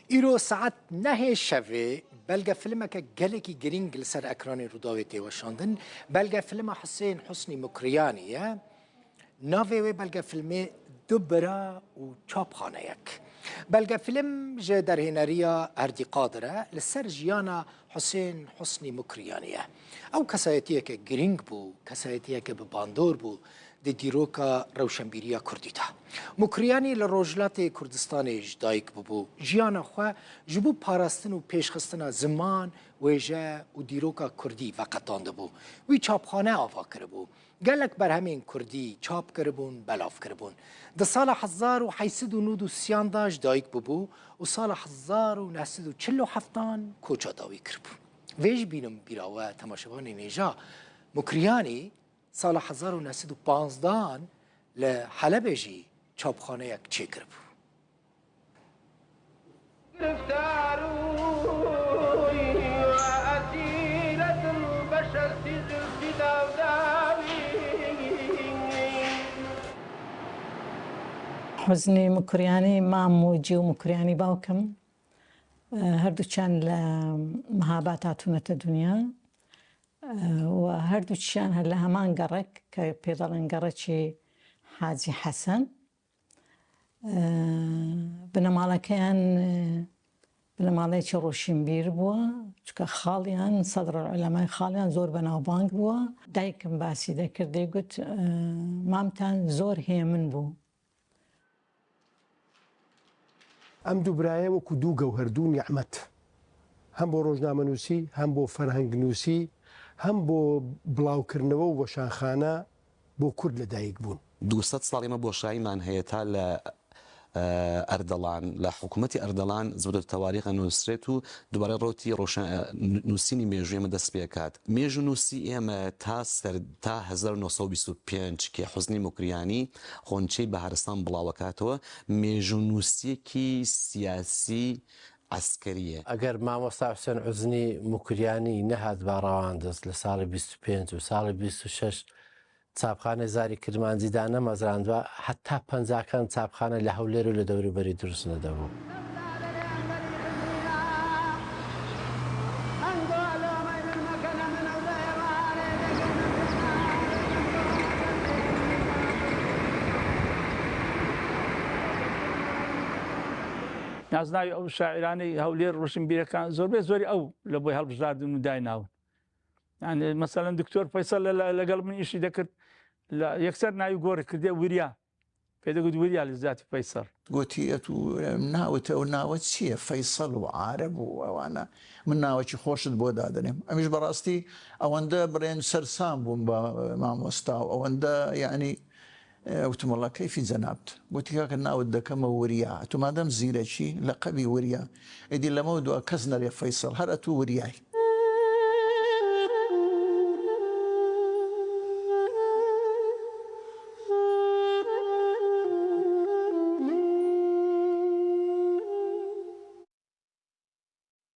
ایرو ساعت نه شوه بلگه فیلم که گلکی گرینگ لسر اکرانی روداوی تیوشاندن بلگه فیلم حسین حسنی مکریانیه ناوی و بلگه فیلم دبرا و چاپخانه یک بلگه فیلم جه در هنریا اردی قادره لسر جیانا حسین حسنی مکریانیه او کسایتیه که گرینگ بو کسایتیه که بباندور بو دی دیروکا روشنبیریا کردیتا مکریانی لروجلات کردستان جدایک ببو جیانا خو جبو پاراستن و پیشخستن زمان ویجه و دیروکا کردی وقتانده بو وی چاپخانه آفا کربو گلک بر همین کردی چاپ کربون بلاف کربون ده سال 1893 دا جدایک ببو و سال 1947 کوچا داوی کربو ویج بینم بیراوه تماشاوان نیجا مکریانی سال 1915 لحلب جی چاپخانه یک چه کرد. حزنی مکریانی ماموجی و مکریانی باوکم هر دو چند لمهاباتاتونة دنیا و هر دو چند هلا همان قرك كبيضلن قرشي حاجي حسن بنمالكان بنمالك روشين بير بوا خاليان صدر العلماء خاليان زور بناوبانك بوا دايكم باسي ذكر دي قلت مامتان زور هي من بو ام دو برايه وكو دو جوهردون نعمت هم بو روجنامه نووسی هم بو فرهنگ نووسی هم بو بڵاوکردنەوە و وەشانخانە بۆ کورد لەدایک بوون 200 ساڵی مە بۆشاییمان هەیەتا لە ئەردەڵان لە حکوومەتی ئەردەڵان زۆر تەواریخە نووسرێت و دووبارە ڕۆتی نووسینی مێژووی ئێمە دەست پێکات مێژوو نووسی ئێمە تا 1925 کە حوزنی مکریانی خۆنچەی بەهارستان بڵاوەکاتەوە مێژوو نووسیەکی سیاسی عسکریە ئەگەر مامۆستا حوسێن حوزنی مکریانی نەهات باڕاوان دەست لە ساڵی 25 و ساڵی 26 چاپخانە زاری کرمانجیدا نەمەزراندووە حتا پەنجاکان چاپخانە لە هەولێر و لە دەوروبەری دروست نەدەبوو. نازناوی ئەو شاعرانەی هەولێر ڕۆشنبیرەکان زۆربەی زۆری ئەو لە بۆی هەڵبژاردن و دایناون یعنی مەسەلەن دکتۆر فەیسەڵ لەگەڵ من ئیشی دەکرد یەکسەر ناوی گۆڕی کردێ وریا پێدەگوت وریا لە زیاتی فەیسەڵ گوتیەت و ناوت ئەو ناوە چییە فەیسەڵ و عارەب و ئەوانە من ناوەکی خۆشت بۆ دادنێم ئەمیش بەڕاستی ئەوەندە بڕێن سەرسام بووم بە مامۆستا و ئەوەندە یعنی وتم والله كيف جنابت قلت لك ناود دكما وريا تو مادام زيرتشي لقبي وريا ادي لما ودو كزنر يا فيصل هرتو ورياي